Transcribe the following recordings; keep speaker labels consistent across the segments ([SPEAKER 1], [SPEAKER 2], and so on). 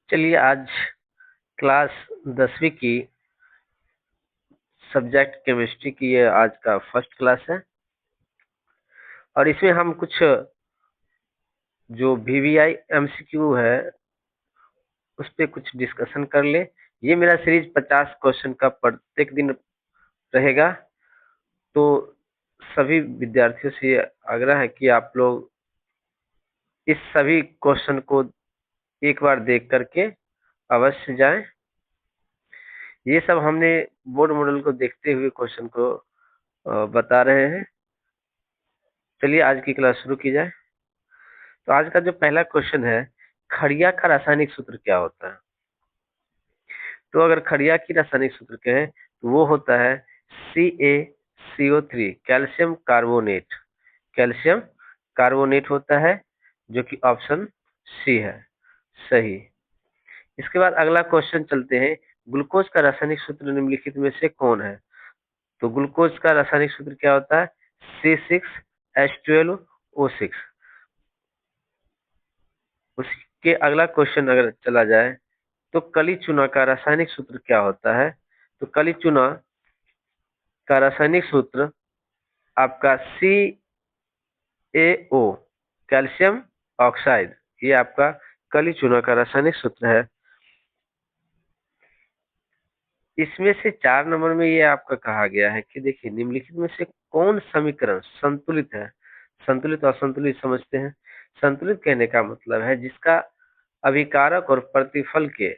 [SPEAKER 1] चलिए आज क्लास 10वीं की सब्जेक्ट केमिस्ट्री की ये आज का फर्स्ट क्लास है और इसमें हम कुछ जो वीवीआई एमसीक्यू है उस पे कुछ डिस्कशन कर ले। ये मेरा सीरीज 50 क्वेश्चन का प्रत्येक दिन रहेगा, तो सभी विद्यार्थियों से आग्रह है कि आप लोग इस सभी क्वेश्चन को एक बार देख करके अवश्य जाएं। ये सब हमने बोर्ड मॉडल को देखते हुए क्वेश्चन को बता रहे हैं। चलिए आज की क्लास शुरू की जाए। तो आज का जो पहला क्वेश्चन है, खड़िया का रासायनिक सूत्र क्या होता है? तो अगर खड़िया की रासायनिक सूत्र कहें तो वो होता है CaCO3, calcium carbonate. Calcium carbonate होता है, जो कि ऑप्शन सी है सही। इसके बाद अगला क्वेश्चन चलते हैं, ग्लूकोज का रासायनिक सूत्र निम्नलिखित में से कौन है? तो ग्लूकोज का रासायनिक सूत्र क्या होता है? C6H12O6। उसके अगला क्वेश्चन अगर चला जाए तो कली चूना का रासायनिक सूत्र क्या होता है? तो कली चूना का रासायनिक सूत्र आपका CaO, कैल्शियम ऑक्साइड। ये आपका कली चूना का रासायनिक सूत्र है। इसमें से 4 नंबर में ये आपका कहा गया है कि देखिए निम्नलिखित में से कौन समीकरण संतुलित है? संतुलित और असंतुलित समझते हैं। संतुलित कहने का मतलब है जिसका अभिकारक और प्रतिफल के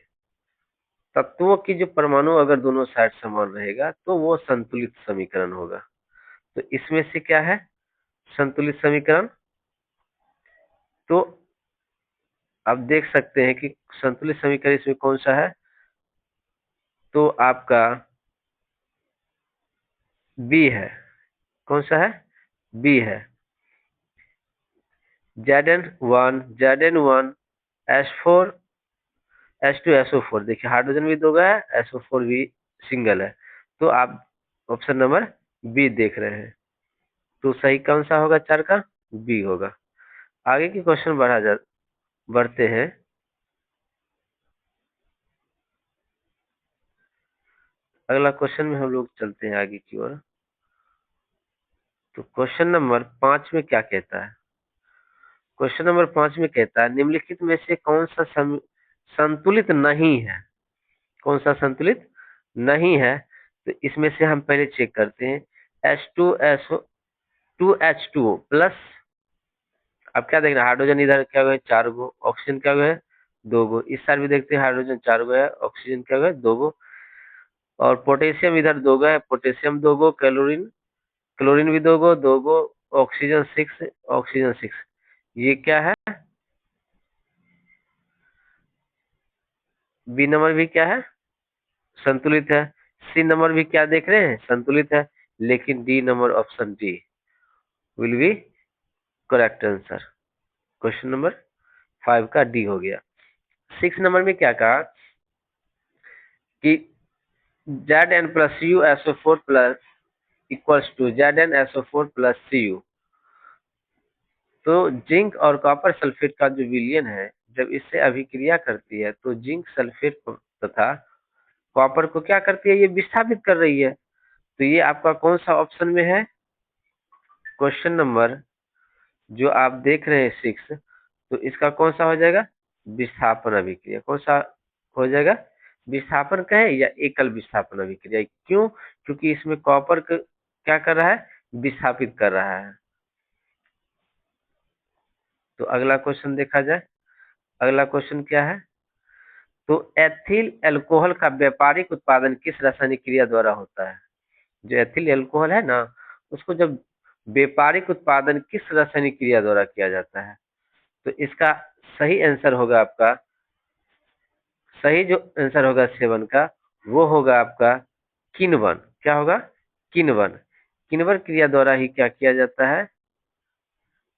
[SPEAKER 1] तत्वों की जो परमाणु अगर दोनों साइड समान रहेगा तो वो संतुलित समीकरण होगा। तो इसमें से क्या है संतुलित समीकरण? तो आप देख सकते हैं कि संतुलित समीकरण इसमें कौन सा है? तो आपका बी है। कौन सा है? बी है। Zn1 Zn1 S4 S2 SO4। देखिए हाइड्रोजन भी दो है, SO4 भी सिंगल है, तो आप ऑप्शन नंबर बी देख रहे हैं। तो सही कौन सा होगा? 4 का बी होगा। आगे की क्वेश्चन बढ़ते हैं। अगला क्वेश्चन में हम लोग चलते हैं आगे की ओर। तो क्वेश्चन नंबर 5 में क्या कहता है? क्वेश्चन नंबर 5 में कहता है निम्नलिखित में से कौन सा संतुलित नहीं है? कौन सा संतुलित नहीं है? तो इसमें से हम पहले चेक करते हैं। H2SO2H2O प्लस, अब क्या देख रहे हैं हाइड्रोजन इधर क्या हुआ है 4 गो, ऑक्सीजन क्या हुआ है 2 गो। इस साइड भी देखते हैं हाइड्रोजन 4 गो है, ऑक्सीजन क्या हुआ है 2 गो। और पोटेशियम इधर 2 गो है, पोटेशियम 2 गो, क्लोरीन क्लोरीन भी 2 गो 2 गो, ऑक्सीजन 6, ऑक्सीजन 6। ये क्या है? बी नंबर भी क्या है? संतुलित है। सी नंबर भी क्या देख रहे हैं? संतुलित है। लेकिन D number option D will be correct answer. Question number 5 का डी हो गया। 6 नंबर में क्या कहा कि Zn plus CuSO4 plus equals to ZnSO4 plus Cu। तो जिंक और कॉपर सल्फेट का जो विलयन है, जब इससे अभिक्रिया करती है तो जिंक सल्फेट तथा कॉपर को क्या करती है? ये विस्थापित कर रही है। तो ये आपका कौन सा ऑप्शन में है? क्वेश्चन नंबर जो आप देख रहे हैं 6, तो इसका कौन सा हो जाएगा? विस्थापन अभिक्रिया। कौन सा हो जाएगा? विस्थापन कहे या एकल विस्थापन अभिक्रिया। क्यों? क्योंकि इसमें कॉपर क्या कर रहा है? विस्थापित कर रहा है। तो अगला क्वेश्चन देखा जाए। अगला क्वेश्चन क्या है? तो एथिल अल्कोहल का व्यापारिक उत्पादन किस रासायनिक क्रिया द्वारा होता है? जो एथिल अल्कोहल है ना, उसको जब व्यापारिक उत्पादन किस रासायनिक क्रिया द्वारा किया जाता है? तो इसका सही आंसर होगा आपका, सही जो आंसर होगा 7 का, वो होगा आपका किण्वन। क्या होगा? किण्वन। किण्वन क्रिया द्वारा ही क्या किया जाता है?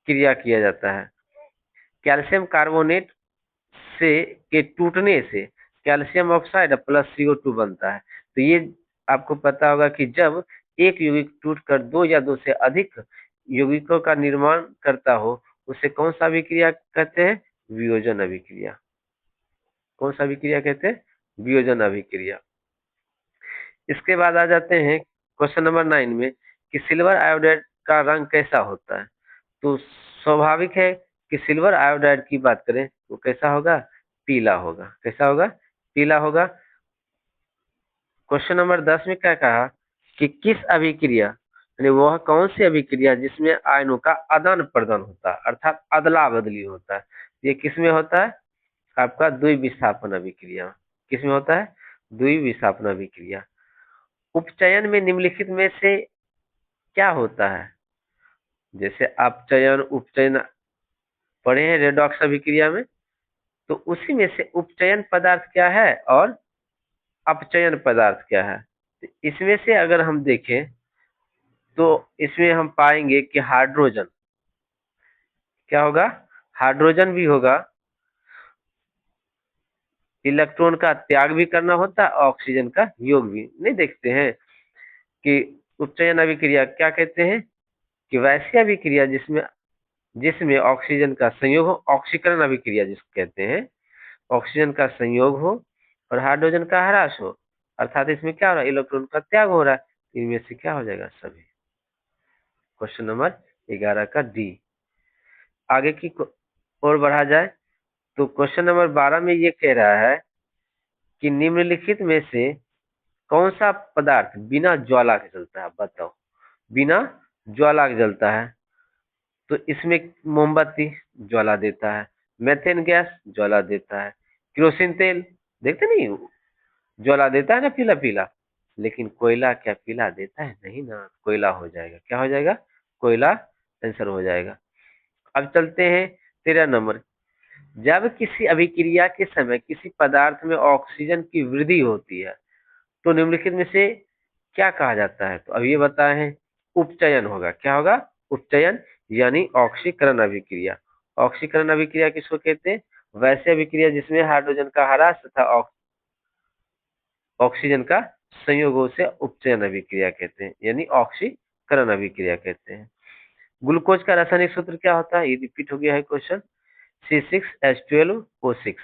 [SPEAKER 1] क्रिया किया जाता है। कैल्शियम कार्बोनेट से के टूटने से कैल्शियम ऑक्साइड प्लस CO2 बनता है। तो ये आपको पता होगा कि जब एक यौगिक टूटकर 2 या 2 से अधिक यौगिकों का निर्माण करता हो, उसे कौन सा अभिक्रिया कहते हैं? वियोजन अभिक्रिया। कौन सा अभिक्रिया कहते हैं? वियोजन अभिक्रिया। इसके बाद आ जाते हैं क्वेश्चन नंबर 9 में कि सिल्वर आयोडाइड का रंग कैसा होता है। तो स्वाभाविक है कि सिल्वर आयोडाइड की बात करें तो कैसा होगा? पीला होगा। कैसा होगा? पीला होगा। क्वेश्चन नंबर 10 में क्या कहा कि किस अभिक्रिया, यानी वह कौन सी अभिक्रिया जिसमें आयनों का आदान प्रदान होता है, अर्थात अदला बदली होता है। ये किसमें होता है? आपका द्विविस्थापन अभिक्रिया। किसमें होता है? द्विविस्थापन अभिक्रिया। उपचयन में निम्नलिखित में से क्या होता है? जैसे अपचयन, उपचयन पढ़े हैं रेडॉक्स अभिक्रिया में, तो उसी में से उपचयन पदार्थ क्या है और अपचयन पदार्थ क्या है। तो इसमें से अगर हम देखें तो इसमें हम पाएंगे कि हाइड्रोजन क्या होगा? हाइड्रोजन भी होगा, इलेक्ट्रॉन का त्याग भी करना होता है, ऑक्सीजन का योग भी। नहीं देखते हैं कि उपचयन अभिक्रिया क्या कहते हैं कि वैसी अभिक्रिया जिसमें जिसमें ऑक्सीजन का संयोग हो, ऑक्सीकरण अभिक्रिया जिसको कहते हैं, ऑक्सीजन का संयोग हो और हाइड्रोजन का ह्रास हो, अर्थात इसमें क्या हो रहा है? इलेक्ट्रॉन का त्याग हो रहा है। इनमें से क्या हो जाएगा? सभी। क्वेश्चन नंबर 11 का डी। आगे की और बढ़ा जाए तो क्वेश्चन नंबर 12 में ये कह रहा है कि निम्नलिखित में से कौन सा पदार्थ बिना ज्वाला के जलता है? बताओ, बिना ज्वाला के जलता है। तो इसमें मोमबत्ती ज्वाला देता है, मेथेन गैस ज्वाला देता है, केरोसिन तेल देखते नहीं ज्वाला देता है ना पीला पीला, लेकिन कोयला क्या पीला देता है? नहीं ना, कोयला हो जाएगा। क्या हो जाएगा? कोयला आंसर हो जाएगा। अब चलते हैं 13 नंबर। जब किसी अभिक्रिया के समय किसी पदार्थ में ऑक्सीजन की वृद्धि होती है तो निम्नलिखित में से क्या कहा जाता है? तो अब ये बताए हैं उपचयन होगा। क्या होगा? उपचयन, यानी ऑक्सीकरण अभिक्रिया। ऑक्सीकरण अभिक्रिया किसको कहते हैं? वैसे अभिक्रिया जिसमें हाइड्रोजन का ह्रास तथा ऑक्सीजन का संयोग हो से उपचयन अभिक्रिया कहते हैं, यानी ऑक्सीकरण अभिक्रिया कहते हैं। ग्लूकोज का रासायनिक सूत्र क्या होता है? ये रिपीट हो गया है क्वेश्चन। C6H12O6।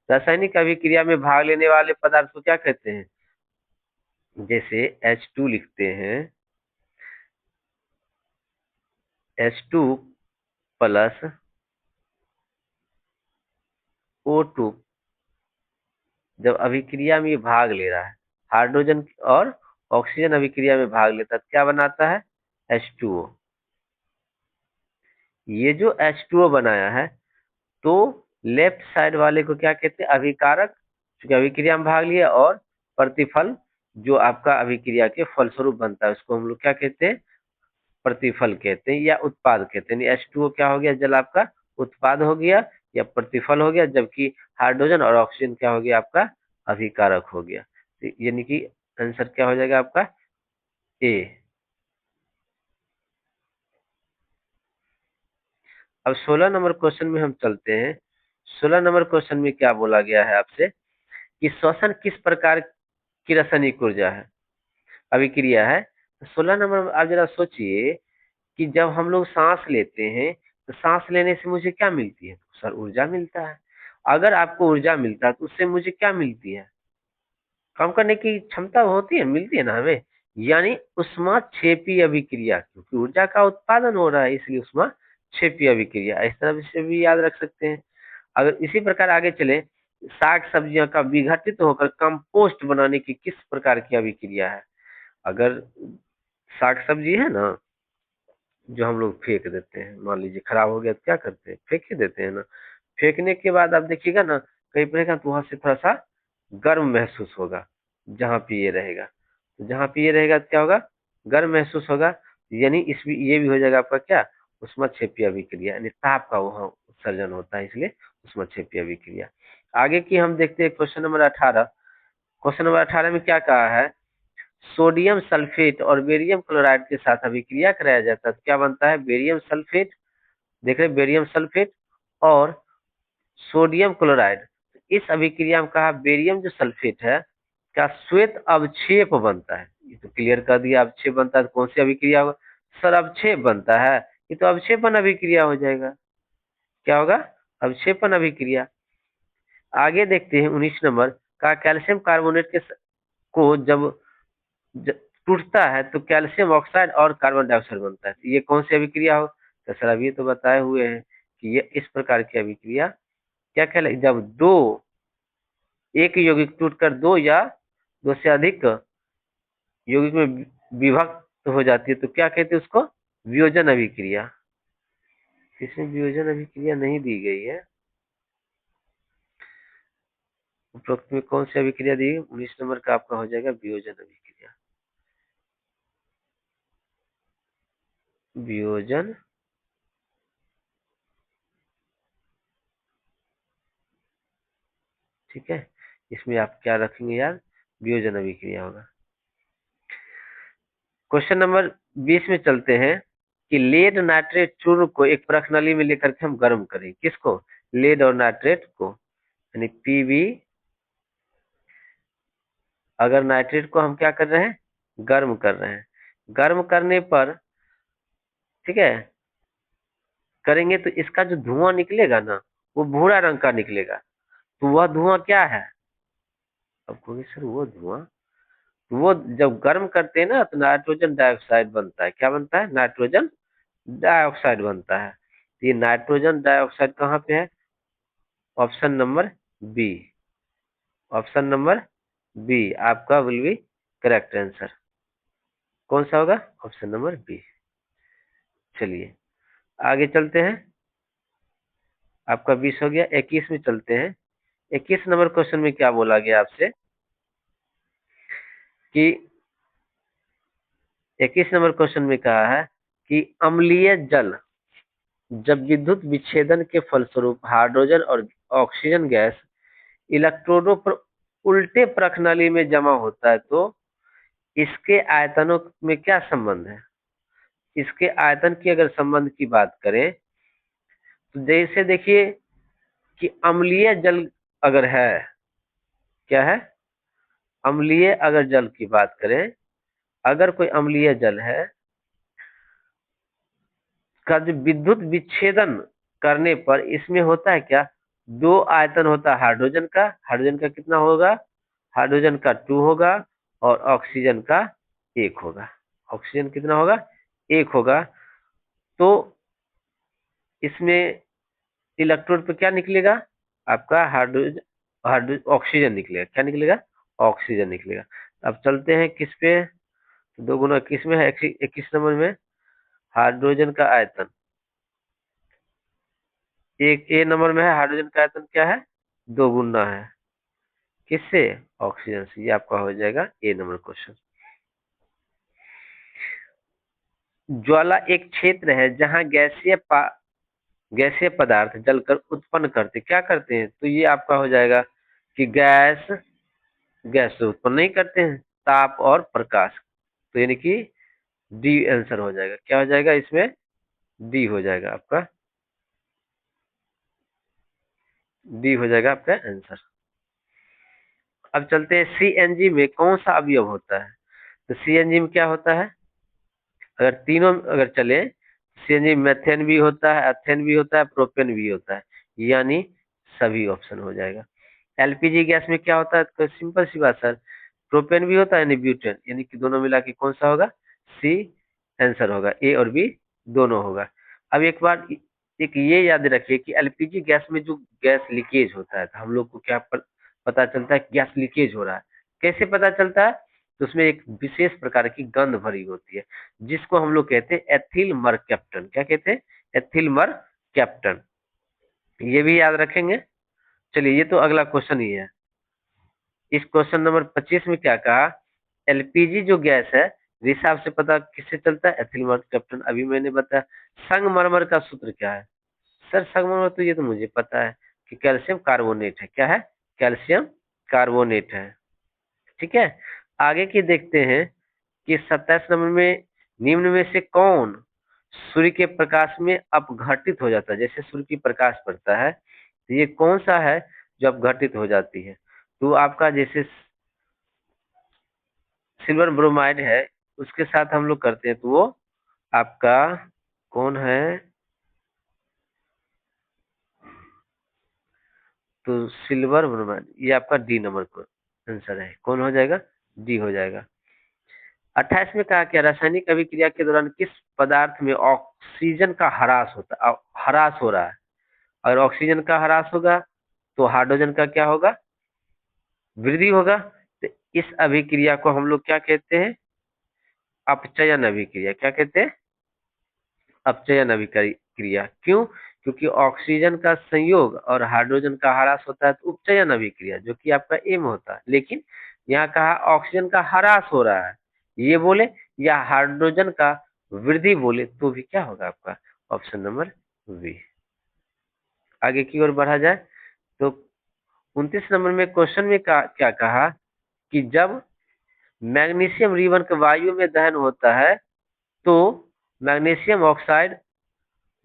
[SPEAKER 1] रासायनिक अभिक्रिया में भाग लेने वाले पदार्थ को क्या कहते हैं? जैसे H2 लिखते हैं, H2 प्लस O2, जब अभिक्रिया में भाग ले रहा है, हाइड्रोजन और ऑक्सीजन अभिक्रिया में भाग लेता है, क्या बनाता है? H2O। ये जो H2O बनाया है तो लेफ्ट साइड वाले को क्या कहते हैं? अभिकारक, क्योंकि अभिक्रिया में भाग लिया, और प्रतिफल जो आपका अभिक्रिया के फलस्वरूप बनता है उसको हम लोग क्या कहते हैं? प्रतिफल कहते हैं या उत्पाद कहते हैं। H2O क्या हो गया? जल आपका उत्पाद हो गया या प्रतिफल हो गया, जबकि हाइड्रोजन और ऑक्सीजन क्या हो गया? आपका अभिकारक हो गया। तो यानी कि आंसर क्या हो जाएगा आपका? ए। अब 16 नंबर क्वेश्चन में हम चलते हैं। 16 नंबर क्वेश्चन में क्या बोला गया है आपसे कि श्वसन किस प्रकार की रासायनिक ऊर्जा है, अभिक्रिया है। तो 16 नंबर में आप जरा सोचिए कि जब हम लोग सांस लेते हैं तो सांस लेने से मुझे क्या मिलती है? सर ऊर्जा मिलता है। अगर आपको ऊर्जा मिलता है तो उससे मुझे क्या मिलती है? काम करने की क्षमता होती है, मिलती है ना हमें, यानी ऊष्माक्षेपी अभिक्रिया, क्योंकि ऊर्जा का उत्पादन हो रहा है इसलिए ऊष्माक्षेपी अभिक्रिया। इस तरह से भी याद रख सकते हैं। अगर इसी प्रकार आगे चले, साग सब्जियां का विघटित होकर कंपोस्ट बनाने की किस प्रकार की अभिक्रिया है? अगर साग सब्जी है ना जो हम लोग फेंक देते हैं, मान लीजिए खराब हो गया तो क्या करते हैं? फेंक ही देते हैं ना। फेंकने के बाद आप देखिएगा ना कहीं पर रहेगा तो वहां से थोड़ा सा गर्म महसूस होगा, जहां पे ये रहेगा। तो जहां पे ये रहेगा तो क्या होगा? गर्म महसूस होगा, यानी इस भी ये भी हो जाएगा आपका क्या? ऊष्मक्षेपीय अभिक्रिया, यानी ताप का वहां उत्सर्जन होता है, इसलिए ऊष्मक्षेपीय अभिक्रिया। आगे की हम देखते हैं क्वेश्चन नंबर 18। क्वेश्चन नंबर 18 में क्या कहा है? सोडियम सल्फेट और बेरियम क्लोराइड के साथ अभिक्रिया कराया जाता है तो क्या बनता है? Barium sulphate. देख रहे बेरियम सल्फेट और सोडियम क्लोराइड। इस अभिक्रिया में कहा बेरियम जो सल्फेट है क्या श्वेत अवक्षेप बनता है। ये तो क्लियर कर दिया, अवक्षेप बनता है तो कौन सी अभिक्रिया होगा? सर अवक्षेप बनता है, ये तो अवक्षेपन अभिक्रिया हो जाएगा। क्या होगा? अवक्षेपन अभिक्रिया। आगे देखते हैं 19 नंबर का, कैल्शियम कार्बोनेट को जब टूटता है तो कैल्शियम ऑक्साइड और कार्बन डाइऑक्साइड बनता है। ये कौन सी अभिक्रिया हो? तो सर अभी तो बताए हुए हैं कि ये इस प्रकार की अभिक्रिया क्या कहलाएगी, जब दो एक यौगिक टूटकर दो या दो से अधिक यौगिक में विभक्त हो जाती है तो क्या कहते हैं उसको? वियोजन अभिक्रिया। इसमें वियोजन अभिक्रिया नहीं दी गई है, उपरोक्त में कौन सी अभिक्रिया दी? 19 नंबर का आपका हो जाएगा वियोजन अभिक्रिया। वियोजन ठीक है, इसमें आप क्या रखेंगे यार? वियोजन अभिक्रिया होगा। क्वेश्चन नंबर 20 में चलते हैं कि लेड नाइट्रेट चूर्ण को एक प्रखनली में लेकर के हम गर्म करें। किसको? लेड और नाइट्रेट को, यानी पीबी। अगर नाइट्रेट को हम क्या कर रहे हैं? गर्म कर रहे हैं। गर्म करने पर ठीक है करेंगे तो इसका जो धुआं निकलेगा ना वो भूरा रंग का निकलेगा। तो वह धुआं क्या है? अब कहोगे सर वो जब गर्म करते हैं ना तो नाइट्रोजन डाइऑक्साइड बनता है। क्या बनता है? नाइट्रोजन डाइऑक्साइड बनता है। तो ये नाइट्रोजन डाइऑक्साइड कहाँ पे है? Option number B. Option number B आपका विल बी करेक्ट आंसर। कौन सा होगा? Option number B. चलिए आगे चलते हैं। आपका 20 हो गया, 21 में चलते हैं। 21 नंबर क्वेश्चन में क्या बोला गया आपसे कि 21 नंबर क्वेश्चन में कहा है कि अम्लीय जल जब विद्युत विच्छेदन के फलस्वरूप हाइड्रोजन और ऑक्सीजन गैस इलेक्ट्रोडों पर उल्टे प्रखनली में जमा होता है तो इसके आयतनों में क्या संबंध है? इसके आयतन की अगर संबंध की बात करें तो जैसे देखिए कि अम्लीय जल अगर है, क्या है? अम्लीय अगर जल की बात करें, अगर कोई अम्लीय जल है का जो विद्युत विच्छेदन करने पर इसमें होता है क्या? दो आयतन होता है हाइड्रोजन का। हाइड्रोजन का कितना होगा? हाइड्रोजन का 2 होगा और ऑक्सीजन का 1 होगा। ऑक्सीजन कितना होगा? 1 होगा। तो इसमें इलेक्ट्रोड पे क्या निकलेगा? आपका हाइड्रोजन ऑक्सीजन निकलेगा। क्या निकलेगा? ऑक्सीजन निकलेगा। अब चलते हैं किस पे? दो गुना किस में है? 21 नंबर में हाइड्रोजन का आयतन एक ए नंबर में है। हाइड्रोजन का आयतन क्या है? 2 गुना है। किससे? ऑक्सीजन से। ये आपका हो जाएगा ए नंबर क्वेश्चन। ज्वाला एक क्षेत्र है जहां गैसीय पदार्थ जलकर उत्पन्न करते क्या करते हैं? तो ये आपका हो जाएगा कि गैस से उत्पन्न नहीं करते हैं, ताप और प्रकाश। तो यानी कि डी आंसर हो जाएगा। क्या हो जाएगा इसमें? डी हो जाएगा आपका। डी हो जाएगा आपका आंसर। अब चलते हैं सीएनजी में कौन सा अवयव होता है? तो सीएनजी में क्या होता है? अगर तीनों अगर चले, सीएनजी मेथेन भी होता है, एथेन भी होता है, प्रोपेन भी होता है, यानी सभी ऑप्शन हो जाएगा। एलपीजी गैस में क्या होता है? तो सिंपल सी बात सर, प्रोपेन भी होता है यानी ब्यूटेन, यानी कि दोनों मिला के कौन सा होगा? सी आंसर होगा। ए और बी दोनों होगा। अब एक बार एक ये याद रखिए कि एलपीजी गैस में जो गैस लीकेज होता है तो हम लोग को क्या पता चलता है कि गैस लीकेज हो रहा है? कैसे पता चलता है? तो उसमें एक विशेष प्रकार की गंध भरी होती है जिसको हम लोग कहते हैं एथिल मरकैप्टन। क्या कहते हैं? Ethyl mercaptan. ये भी याद रखेंगे। चलिए ये तो अगला क्वेश्चन ही है। इस क्वेश्चन नंबर 25 में क्या कहा? एलपीजी जो गैस है हिसाब से पता किससे चलता है? Ethyl mercaptan. अभी मैंने बताया। संगमरमर का सूत्र क्या है? सर संगमरमर तो ये तो मुझे पता है कि कैल्शियम कार्बोनेट है। क्या है? कैल्शियम कार्बोनेट है। ठीक है आगे की देखते हैं कि 27 नंबर में निम्न में से कौन सूर्य के प्रकाश में अपघटित हो जाता है? जैसे सूर्य की प्रकाश पड़ता है तो ये कौन सा है जो अपघटित हो जाती है? तो आपका जैसे सिल्वर ब्रोमाइड है उसके साथ हम लोग करते हैं तो वो आपका कौन है? तो सिल्वर ब्रोमाइड, ये आपका डी नंबर को आंसर है। कौन हो जाएगा? डी हो जाएगा। 28 में कहा क्या, रासायनिक अभिक्रिया के दौरान किस पदार्थ में ऑक्सीजन का ह्रास होता, ह्रास हो रहा है? अगर ऑक्सीजन का ह्रास होगा तो हाइड्रोजन का क्या होगा? वृद्धि होगा। तो इस अभिक्रिया को हम लोग क्या कहते हैं? अपचयन अभिक्रिया। क्या कहते हैं? अपचयन अभिक्रिया। क्यों? क्योंकि ऑक्सीजन का संयोग और हाइड्रोजन का ह्रास होता है तो उपचयन अभिक्रिया, जो कि आपका एम होता है। लेकिन यहाँ कहा ऑक्सीजन का ह्रास हो रहा है, ये बोले या हाइड्रोजन का वृद्धि बोले तो भी क्या होगा आपका? Option number B. आगे की ओर बढ़ा जाए तो 29 नंबर में क्वेश्चन में क्या कहा कि जब मैग्नीशियम रिबन का वायु में दहन होता है तो मैग्नीशियम ऑक्साइड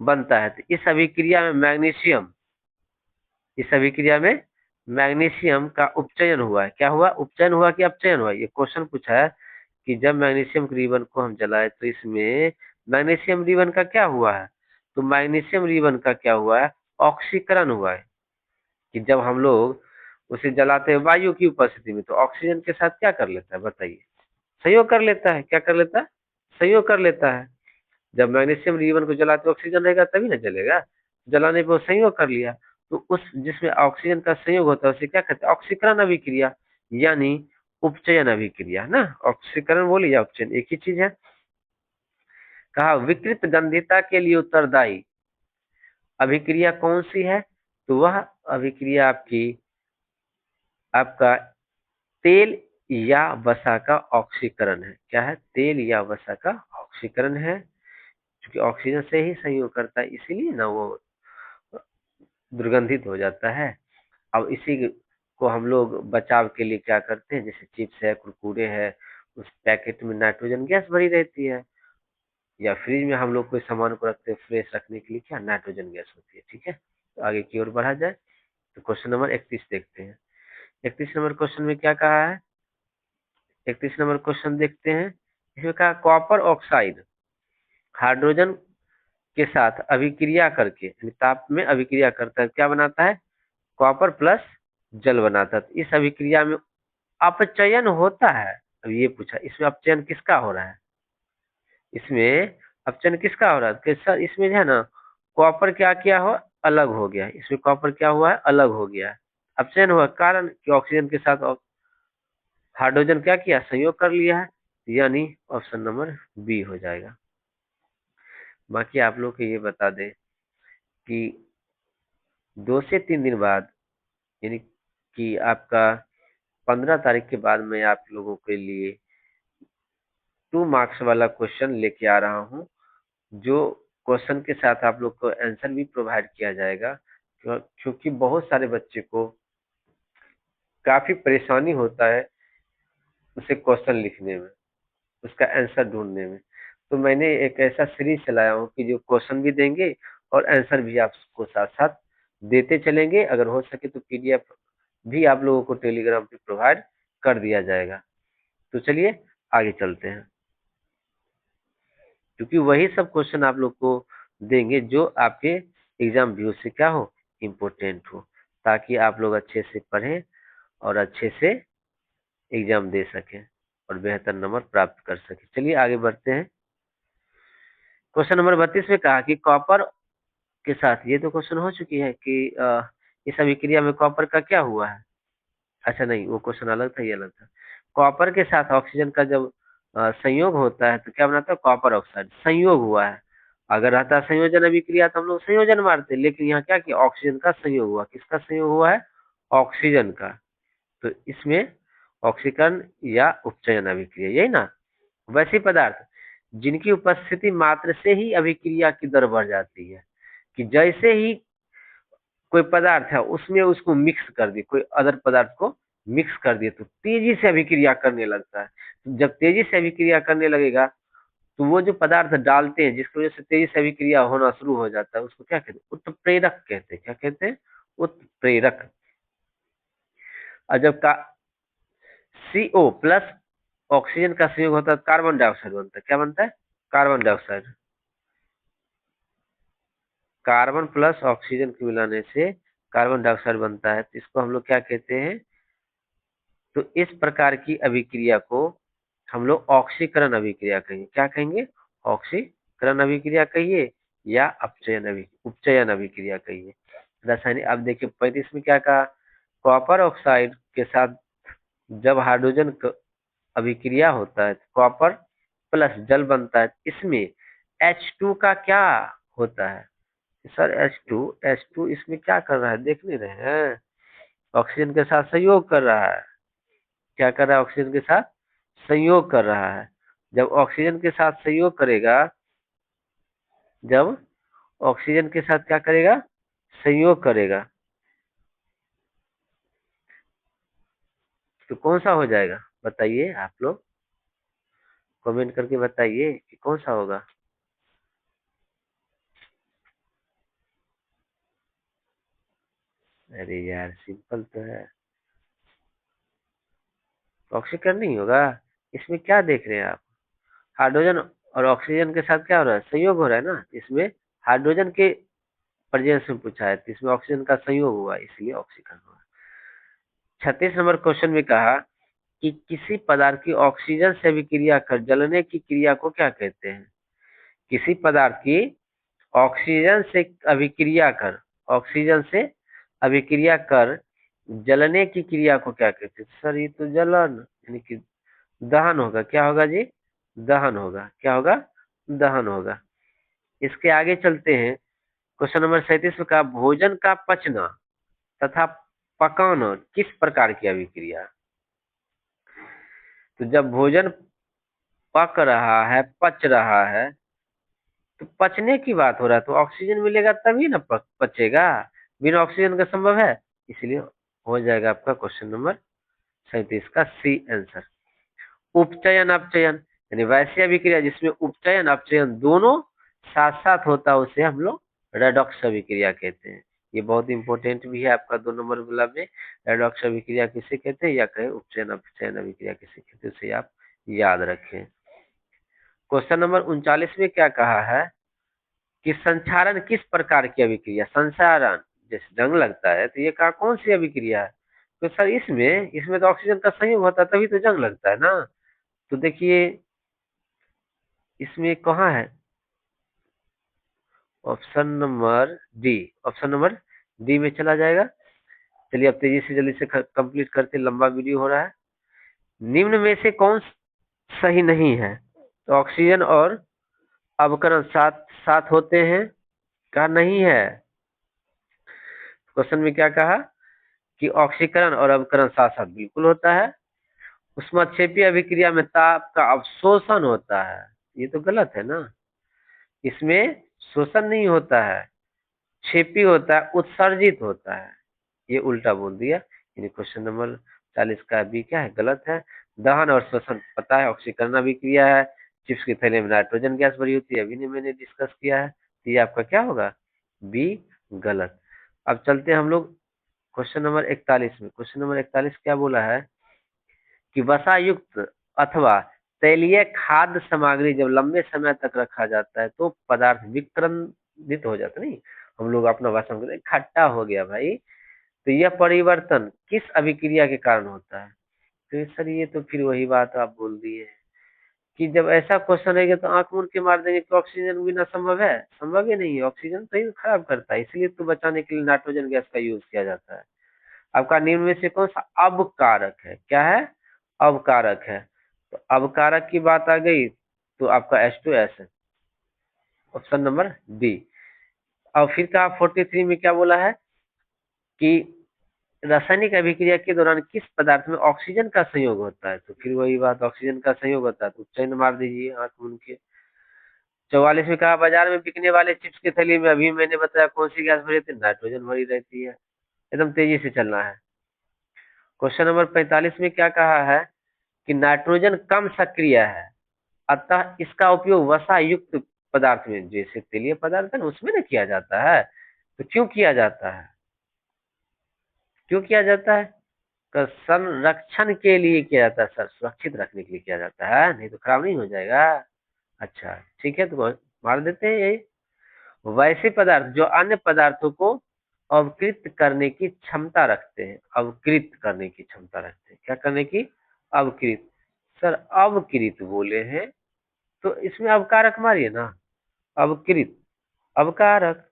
[SPEAKER 1] बनता है। तो इस अभिक्रिया में मैग्नीशियम का उपचयन हुआ है। क्या हुआ? उपचयन हुआ कि अपचयन हुआ? ये क्वेश्चन पूछा है कि जब मैग्नीशियम रिबन को हम जलाए तो इसमें मैग्नीशियम रिबन का क्या हुआ है? तो मैग्नीशियम रिबन का क्या हुआ है? ऑक्सीकरण हुआ है। कि जब हम लोग उसे जलाते हैं वायु की उपस्थिति में तो ऑक्सीजन के साथ क्या कर लेता है? बताइए। संयोग कर लेता है। क्या कर लेता है? संयोग कर लेता है। जब मैग्नीशियम रिबन को जलाते ऑक्सीजन रहेगा तभी ना जलेगा। जलाने पर संयोग कर लिया तो उस जिसमें ऑक्सीजन का संयोग होता है उसे क्या कहते हैं? ऑक्सीकरण अभिक्रिया, यानी उपचयन अभिक्रिया ना। ऑक्सीकरण बोली या उपचयन एक ही चीज है। कहा विकृत गंधिता के लिए उत्तरदायी अभिक्रिया कौन सी है? तो वह अभिक्रिया आपका तेल या वसा का ऑक्सीकरण है। क्या है? तेल या वसा का ऑक्सीकरण है। क्योंकि ऑक्सीजन से ही संयोग करता है इसीलिए ना वो दुर्गंधित हो जाता है। अब इसी को हम लोग बचाव के लिए क्या करते हैं, जैसे चिप्स है, कुरकुरे है, उस पैकेट में नाइट्रोजन गैस भरी रहती है, या फ्रिज में हम लोग कोई सामान को रखते हैं फ्रेश रखने के लिए, क्या नाइट्रोजन गैस होती है। ठीक है, तो आगे की ओर बढ़ा जाए तो क्वेश्चन नंबर 31 देखते हैं। 31 नंबर क्वेश्चन में क्या कहा है? 31 नंबर क्वेश्चन देखते हैं। इसमें कहा कॉपर ऑक्साइड हाइड्रोजन के साथ अभिक्रिया करके, यानी ताप में अभिक्रिया करता है, क्या बनाता है? कॉपर प्लस जल बनाता है। तो इस अभिक्रिया में अपचयन होता है। अब ये पूछा इसमें अपचयन किसका हो रहा है? इसमें अपचयन किसका हो रहा है? सर इसमें जो है ना कॉपर क्या किया हो, अलग हो गया। इसमें कॉपर क्या हुआ है? अलग हो गया है। अपचयन हुआ कारण कि ऑक्सीजन के साथ हाइड्रोजन क्या किया? संयोग कर लिया है, यानी ऑप्शन नंबर बी हो जाएगा। बाकी आप लोग को ये बता दें कि 2 से 3 दिन बाद, यानी कि आपका 15 तारीख के बाद मैं आप लोगों के लिए 2 मार्क्स वाला क्वेश्चन लेके आ रहा हूँ, जो क्वेश्चन के साथ आप लोग को आंसर भी प्रोवाइड किया जाएगा। क्योंकि बहुत सारे बच्चे को काफी परेशानी होता है उसे क्वेश्चन लिखने में, उसका आंसर ढूंढने में। तो मैंने एक ऐसा सीरीज चलाया हूँ कि जो क्वेश्चन भी देंगे और आंसर भी आपको साथ साथ देते चलेंगे। अगर हो सके तो पीडीएफ भी आप लोगों को टेलीग्राम पे प्रोवाइड कर दिया जाएगा। तो चलिए आगे चलते हैं, क्योंकि वही सब क्वेश्चन आप लोग को देंगे जो आपके एग्जाम व्यू से क्या हो, इम्पोर्टेंट हो, ताकि आप लोग अच्छे से पढ़ें और अच्छे से एग्जाम दे सकें और बेहतर नंबर प्राप्त कर सकें। चलिए आगे बढ़ते हैं। क्वेश्चन नंबर 32 में कहा कि कॉपर के साथ, ये तो क्वेश्चन हो चुकी है कि इस अभिक्रिया में कॉपर का क्या हुआ है। अच्छा नहीं, वो क्वेश्चन अलग था, ये अलग था। कॉपर के साथ ऑक्सीजन का जब संयोग होता है तो क्या बनाता है? Copper oxide. संयोग हुआ है। अगर रहता संयोजन अभिक्रिया तो हम लोग संयोजन मारते, लेकिन यहाँ क्या किया? ऑक्सीजन का संयोग हुआ। किसका संयोग हुआ है? ऑक्सीजन का। तो इसमें ऑक्सीकरण या उपचयन अभिक्रिया, यही ना। वैसे पदार्थ जिनकी उपस्थिति मात्र से ही अभिक्रिया की दर बढ़ जाती है, कि जैसे ही कोई पदार्थ है उसमें उसको मिक्स कर दिए, कोई अदर पदार्थ को मिक्स कर दिए तो तेजी से अभिक्रिया करने लगता है। जब तेजी से अभिक्रिया करने लगेगा तो वो जो पदार्थ डालते हैं जिसकी वजह से तेजी से अभिक्रिया होना शुरू हो जाता है, उसको क्या कहते हैं? उत्प्रेरक कहते हैं। क्या कहते हैं? उत्प्रेरक। और जब का CO प्लस ऑक्सीजन का संयोग होता है कार्बन डाइऑक्साइड बनता है। क्या बनता है? Carbon dioxide. Carbon plus oxygen के मिलाने से कार्बन डाइऑक्साइड बनता है, तो इसको हम लोग क्या कहते हैं? तो इस प्रकार की अभिक्रिया को हम लोग ऑक्सीकरण अभिक्रिया कहेंगे। क्या कहेंगे? ऑक्सीकरण अभिक्रिया कहिए या उपचयन अभिक्रिया कहिए। रासायनिक, अब देखिए 35 में क्या कहा? कॉपर ऑक्साइड के साथ जब हाइड्रोजन अभिक्रिया होता है, कॉपर प्लस जल बनता है, इसमें H2 का क्या होता है? सर H2 इसमें क्या कर रहा है, देख नहीं रहे हैं? ऑक्सीजन के साथ सहयोग कर रहा है। क्या कर रहा है? ऑक्सीजन के साथ संयोग कर रहा है। जब ऑक्सीजन के साथ संयोग करेगा, जब ऑक्सीजन के साथ क्या करेगा? संयोग करेगा, तो कौन सा हो जाएगा? बताइए आप लोग, कमेंट करके बताइए कि कौन सा होगा। अरे यार सिंपल तो है, ऑक्सीकरण नहीं होगा। इसमें क्या देख रहे हैं आप? हाइड्रोजन और ऑक्सीजन के साथ क्या हो रहा है? संयोग हो रहा है ना। इसमें हाइड्रोजन के प्रेजेंस में पूछा है, तो इसमें ऑक्सीजन का संयोग हुआ, इसलिए ऑक्सीकरण हुआ। 36 नंबर क्वेश्चन में कहा कि किसी पदार्थ की ऑक्सीजन से अभिक्रिया कर जलने की क्रिया को क्या कहते हैं? किसी पदार्थ की ऑक्सीजन से अभिक्रिया कर ऑक्सीजन से अभिक्रिया कर जलने की क्रिया को क्या कहते हैं? सर ये तो जलन यानी कि दहन होगा। क्या होगा जी? दहन होगा। क्या होगा? दहन होगा। इसके आगे चलते हैं। क्वेश्चन नंबर 37 में कहा भोजन का पचना तथा पकाना किस प्रकार की अभिक्रिया? तो जब भोजन पक रहा है, पच रहा है, तो पचने की बात हो रहा है, तो ऑक्सीजन मिलेगा तभी ना पचेगा। बिना ऑक्सीजन का संभव है? इसलिए हो जाएगा आपका क्वेश्चन नंबर 37 का सी आंसर। उपचयन अपचयन यानी वैसी अभिक्रिया जिसमें उपचयन अपचयन दोनों साथ साथ होता है, उसे हम लोग रेडॉक्स अभिक्रिया कहते हैं। ये बहुत इंपॉर्टेंट भी है आपका 2 नंबर वाला में। रेडॉक्स अभिक्रिया किसे कहते हैं या कहे उपचयन अपचयन अभिक्रिया किसे कहते हैं, उसे आप याद रखें। क्वेश्चन नंबर 39 में क्या कहा है कि संक्षारण किस प्रकार की अभिक्रिया? संक्षारण जैसे जंग लगता है, तो ये कहा कौन सी अभिक्रिया है? तो सर इसमें तो ऑक्सीजन का संयोग होता है, तभी तो जंग लगता है ना। तो देखिए इसमें कहाँ है? Option number D. Option number D में चला जाएगा। चलिए अब तेजी से जल्दी से कंप्लीट करते, लंबा वीडियो हो रहा है। निम्न में से कौन सही नहीं है? तो ऑक्सीजन और अवकरण साथ साथ होते हैं? कहा नहीं है। क्वेश्चन में क्या कहा कि ऑक्सीकरण और अवकरण साथ साथ बिल्कुल होता है। उष्माक्षेपीय अभिक्रिया में ताप का अवशोषण होता है, ये तो गलत है ना। इसमें शोषण नहीं होता है, क्षेपी होता है, उत्सर्जित होता है। ये उल्टा बोल दिया, यानी क्वेश्चन नंबर 40 का बी क्या है? गलत है। दहन और श्वसन पता है, ऑक्सीकरण अभिक्रिया है। चिप्स के थैले में नाइट्रोजन गैस भरी होती है, अभी नहीं मैंने डिस्कस किया है, तो ये आपका क्या होगा? बी गलत। अब चलते हैं हम लोग क्वेश्चन नंबर 41 में। क्वेश्चन नंबर 41 क्या बोला है कि वसा युक्त अथवा तैलीय खाद्य सामग्री जब लंबे समय तक रखा जाता है तो पदार्थ विक्रंदित हो जाता है। नहीं, हम लोग अपना भाषा में कहते हैं खट्टा हो गया भाई। तो यह परिवर्तन किस अभिक्रिया के कारण होता है? तो सर ये तो फिर वही बात आप बोल दिए कि जब ऐसा क्वेश्चन रहेगा तो आंख मूंद के मार देंगे कि ऑक्सीजन बिना संभव है? संभव ही नहीं है, ऑक्सीजन तो ही खराब करता है, इसलिए तो बचाने के लिए नाइट्रोजन गैस का यूज किया जाता है। आपका निम्न में से कौन सा अबकारक है? क्या है? अबकारक है। तो अबकारक की बात आ गई तो आपका H2S है, ऑप्शन नंबर डी। और फिर कहा 43 में क्या बोला है कि रासायनिक अभिक्रिया के दौरान किस पदार्थ में ऑक्सीजन का संयोग होता है? तो फिर वही बात, ऑक्सीजन का संयोग होता है, तो चैन मार दीजिए आंख मूंद के। 44 में कहा बाजार में बिकने वाले चिप्स की थैली में अभी मैंने बताया कौन सी गैस भरी रहती है? नाइट्रोजन भरी रहती है। एकदम तेजी से चलना है। क्वेश्चन नंबर 45 में क्या कहा है कि नाइट्रोजन कम सक्रिय है, अतः इसका उपयोग वसा युक्त पदार्थ में, जैसे तेलीय पदार्थ है ना, उसमें ना किया जाता है। तो क्यों किया जाता है? क्यों किया जाता है? तो संरक्षण के लिए किया जाता है सर, सुरक्षित रखने के लिए किया जाता है, नहीं तो खराब नहीं हो जाएगा। अच्छा ठीक है, तो मार देते हैं यही। वैसे पदार्थ जो अन्य पदार्थों को अवकृत करने की क्षमता रखते हैं, अवकृत करने की क्षमता रखते हैं। क्या करने की? अवकृत। सर अवकृत बोले हैं तो इसमें अवकारक मारिए ना, अवकृत, अवकारक।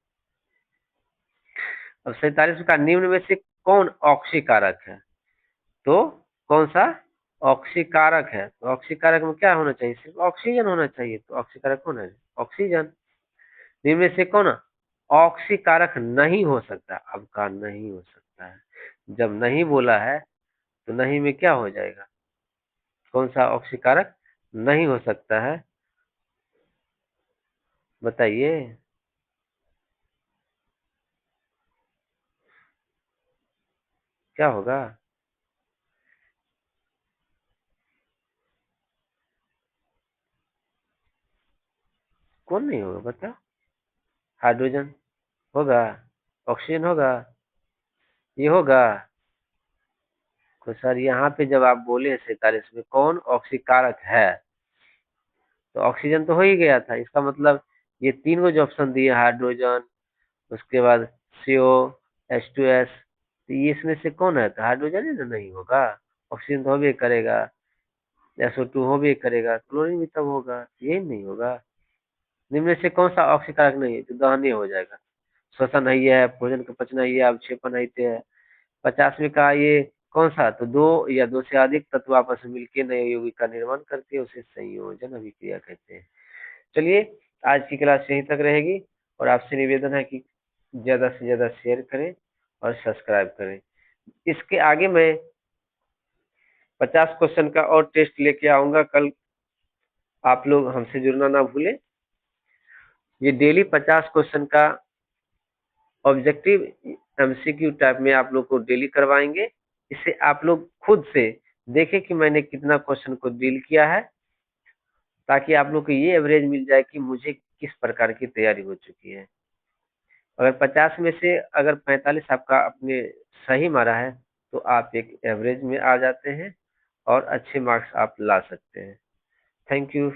[SPEAKER 1] अब 47 का निम्न में से कौन ऑक्सीकारक है? तो कौन सा ऑक्सीकारक है? तो ऑक्सीकारक में क्या होना चाहिए? सिर्फ ऑक्सीजन होना चाहिए, तो ऑक्सीकारक कौन है? ऑक्सीजन। निम्न में से कौन ऑक्सीकारक नहीं हो सकता? अब का नहीं हो सकता है, जब नहीं बोला है तो नहीं में क्या हो जाएगा? कौन सा ऑक्सीकारक नहीं हो सकता है? बताइए। क्या होगा? कौन नहीं होगा बता? हाइड्रोजन होगा, ऑक्सीजन होगा, ये होगा। तो सर यहाँ पे जब आप बोले 47 में कौन ऑक्सीकारक है, तो ऑक्सीजन तो हो ही गया था। इसका मतलब ये तीन को जो ऑप्शन दिए, हाइड्रोजन, उसके बाद CO, H2S, तो ये इसमें से कौन है? तो हाइड्रोजन ही ना नहीं होगा। ऑक्सीजन तो होबे करेगा, SO2 होबे करेगा, क्लोरीन भी तब होगा, यही नहीं होगा। निम्न में से कौन सा ऑक्सीकारक नहीं है? तो दहनीय हो जाएगा। श्वसन है, भोजन का पचना है, अवक्षेपण है। 50 में कहा ये कौन सा? तो दो या दो से अधिक तत्व आपस में मिलकर नए यौगिक का निर्माण करते हैं, उसे संयोजन अभिक्रिया कहते हैं। चलिए, आज की क्लास यहीं तक रहेगी और आपसे निवेदन है कि ज्यादा से ज्यादा शेयर करें और सब्सक्राइब करें। इसके आगे मैं 50 क्वेश्चन का और टेस्ट लेके आऊंगा कल। आप लोग हमसे जुड़ना ना भूलें। ये डेली 50 क्वेश्चन का ऑब्जेक्टिव MCQ टाइप में आप लोग को डेली करवाएंगे। इससे आप लोग खुद से देखें कि मैंने कितना क्वेश्चन को डील किया है, ताकि आप लोग को ये एवरेज मिल जाए कि मुझे किस प्रकार की तैयारी हो चुकी है। अगर 50 में से अगर 45 आपका अपने सही मारा है, तो आप एक एवरेज में आ जाते हैं और अच्छे मार्क्स आप ला सकते हैं। Thank you.